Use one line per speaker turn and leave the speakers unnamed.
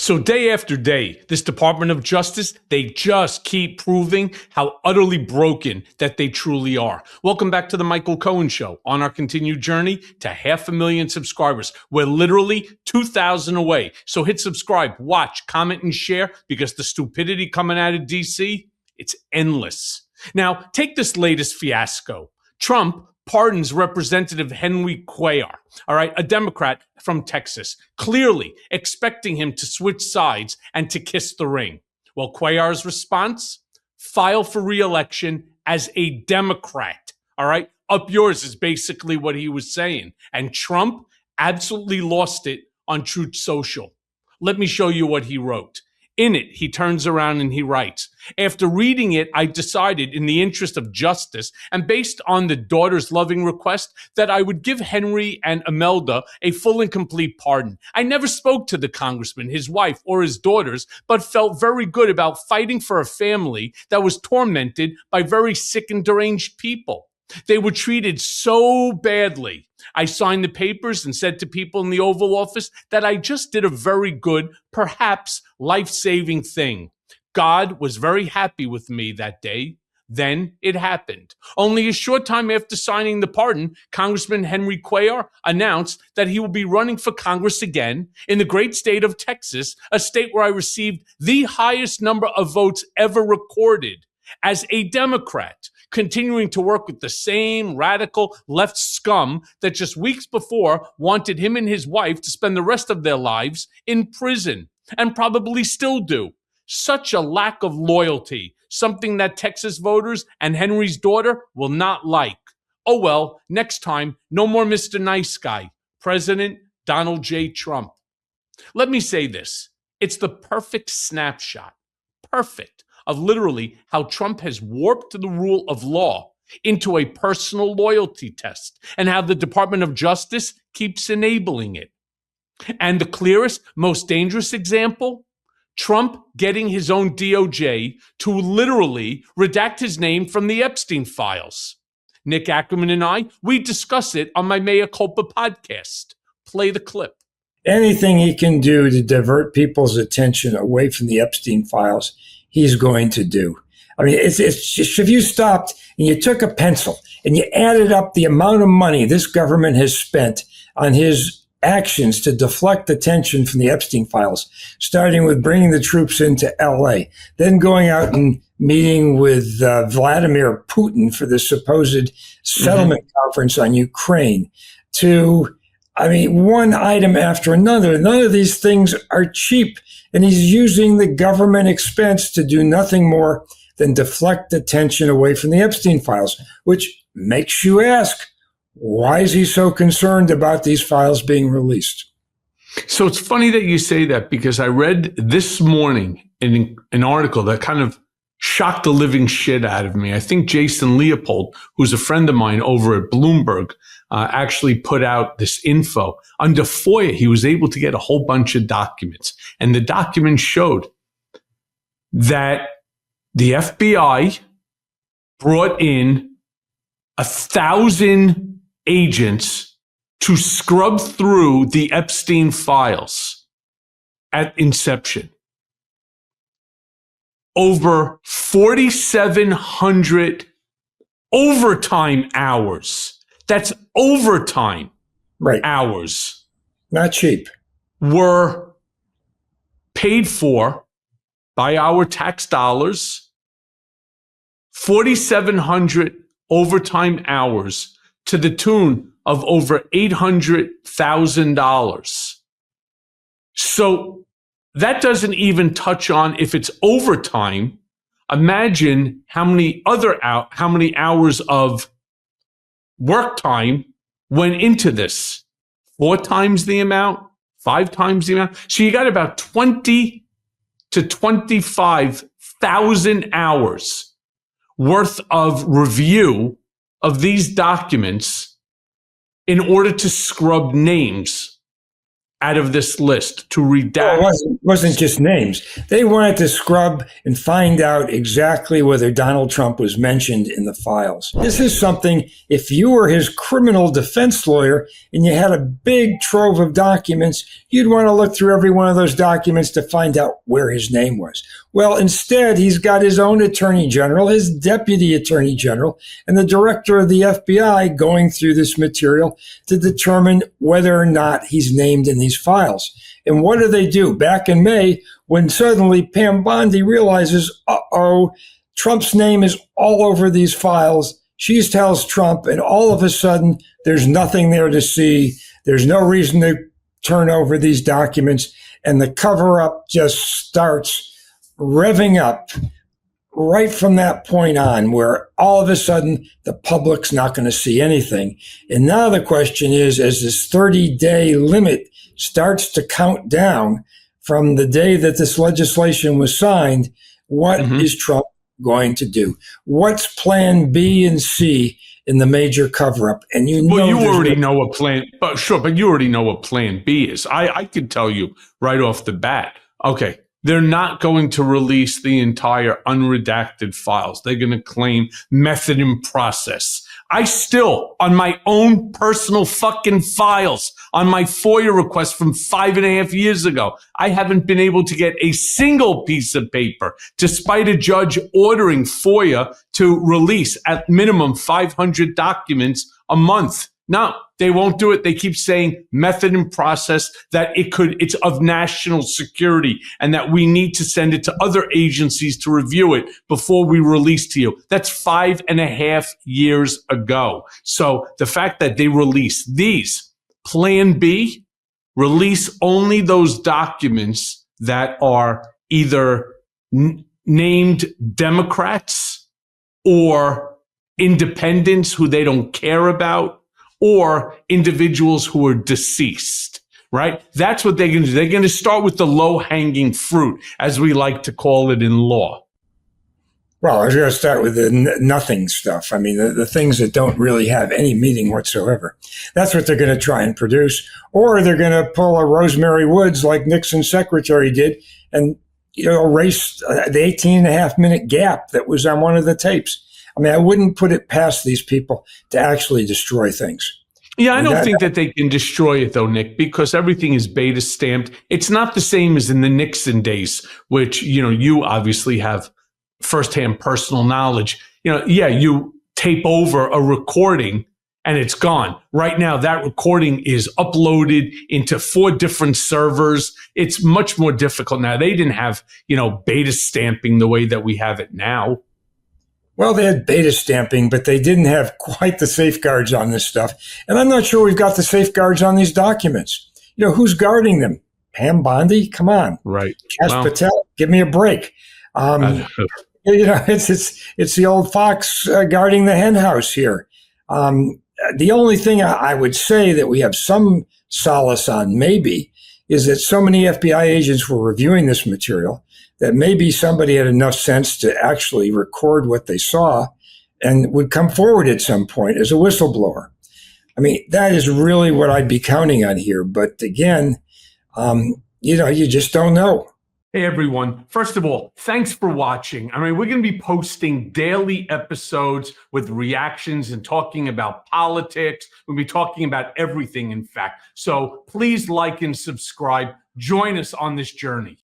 So day after day, this Department of Justice, they just keep proving how utterly broken that they truly are. Welcome back to the Michael Cohen Show. On our continued journey to 500,000 subscribers, we're literally 2,000 away. So hit subscribe, watch, comment, and share, because the stupidity coming out of DC, it's endless. Now, take this latest fiasco. Trump pardons Representative Henry Cuellar, all right, a Democrat from Texas, clearly expecting him to switch sides and to kiss the ring. Well, Cuellar's response? File for re-election as a Democrat, all right? Up yours is basically what he was saying. And Trump absolutely lost it on Truth Social. Let me show you what he wrote. In it, he turns around and he writes, after reading it, I decided in the interest of justice and based on the daughter's loving request that I would give Henry and Imelda a full and complete pardon. I never spoke to the congressman, his wife, or his daughters, but felt very good about fighting for a family that was tormented by very sick and deranged people. They were treated so badly. I signed the papers and said to people in the Oval Office that I just did a very good, perhaps life-saving thing. God was very happy with me that day. Then it happened. Only a short time after signing the pardon, Congressman Henry Cuellar announced that he will be running for Congress again in the great state of Texas, a state where I received the highest number of votes ever recorded as a Democrat, continuing to work with the same radical left scum that just weeks before wanted him and his wife to spend the rest of their lives in prison, and probably still do. Such a lack of loyalty, something that Texas voters and Henry's daughter will not like. Oh well, next time, no more Mr. Nice Guy, President Donald J. Trump. Let me say this. It's the perfect snapshot, perfect, of literally how Trump has warped the rule of law into a personal loyalty test and how the Department of Justice keeps enabling it. And the clearest, most dangerous example, Trump getting his own DOJ to literally redact his name from the Epstein files. Nick Akerman and I, we discuss it on my Mea Culpa podcast. Play the clip.
Anything he can do to divert people's attention away from the Epstein files, he's going to do. I mean, it's just, if you stopped and you took a pencil and you added up the amount of money this government has spent on his actions to deflect attention from the Epstein files, starting with bringing the troops into LA, then going out and meeting with Vladimir Putin for the supposed settlement conference on Ukraine, to, I mean, one item after another. None of these things are cheap. And he's using the government expense to do nothing more than deflect attention away from the Epstein files, which makes you ask, why is he so concerned about these files being released?
So it's funny that you say that, because I read this morning an article that kind of shocked the living shit out of me. I think Jason Leopold, who's a friend of mine over at Bloomberg, actually put out this info. Under FOIA, he was able to get a whole bunch of documents. And the documents showed that the FBI brought in 1,000 agents to scrub through the Epstein files at inception. Over 4,700 overtime hours. That's overtime hours.
Not cheap.
Were paid for by our tax dollars. 4,700 overtime hours to the tune of over $800,000. So that doesn't even touch on if it's overtime. Imagine how many hours of work time went into this. 4 times the amount, 5 times the amount. So you got about 20 to 25,000 hours worth of review of these documents in order to scrub names out of this list, to redact.
Well, it wasn't just names. They wanted to scrub and find out exactly whether Donald Trump was mentioned in the files. This is something, if you were his criminal defense lawyer and you had a big trove of documents, you'd want to look through every one of those documents to find out where his name was. Well, instead, he's got his own attorney general, his deputy attorney general, and the director of the FBI going through this material to determine whether or not he's named in these files. And what do? Back in May, when suddenly Pam Bondi realizes, Trump's name is all over these files. She tells Trump, and all of a sudden, there's nothing there to see. There's no reason to turn over these documents. And the cover-up just starts revving up right from that point on, where all of a sudden the public's not going to see anything. And now the question is, as this 30-day limit starts to count down from the day that this legislation was signed, what is Trump going to do? What's plan B and C in the major cover-up? And you already know
what plan, but you already know what plan B is. I could tell you right off the bat, okay, they're not going to release the entire unredacted files. They're going to claim method and process. I still, on my own personal fucking files, on my FOIA request from 5.5 years ago, I haven't been able to get a single piece of paper, despite a judge ordering FOIA to release at minimum 500 documents a month. No, they won't do it. They keep saying method and process, that it's of national security and that we need to send it to other agencies to review it before we release to you. That's 5.5 years ago. So the fact that they release these, plan B, release only those documents that are either named Democrats or independents who they don't care about, or individuals who are deceased, right? That's what they're going to do. They're going to start with the low-hanging fruit, as we like to call it in law.
Well, I was going to start with the nothing stuff. I mean, the things that don't really have any meaning whatsoever. That's what they're going to try and produce. Or they're going to pull a Rosemary Woods like Nixon's secretary did and erase the 18.5-minute gap that was on one of the tapes. I mean, I wouldn't put it past these people to actually destroy things.
Yeah, I don't think that they can destroy it, though, Nick, because everything is beta stamped. It's not the same as in the Nixon days, which, you obviously have firsthand personal knowledge. You tape over a recording and it's gone. Right now, that recording is uploaded into 4 different servers. It's much more difficult now. They didn't have, beta stamping the way that we have it now.
Well, they had beta stamping, but they didn't have quite the safeguards on this stuff. And I'm not sure we've got the safeguards on these documents. Who's guarding them? Pam Bondi? Come on.
Right.
Patel, give me a break. It's the old fox guarding the hen house here. The only thing I would say that we have some solace on maybe is that so many FBI agents were reviewing this material that maybe somebody had enough sense to actually record what they saw and would come forward at some point as a whistleblower. I mean, that is really what I'd be counting on here. But again, you just don't know.
Hey, everyone. First of all, thanks for watching. I mean, we're going to be posting daily episodes with reactions and talking about politics. We'll be talking about everything, in fact. So please like and subscribe. Join us on this journey.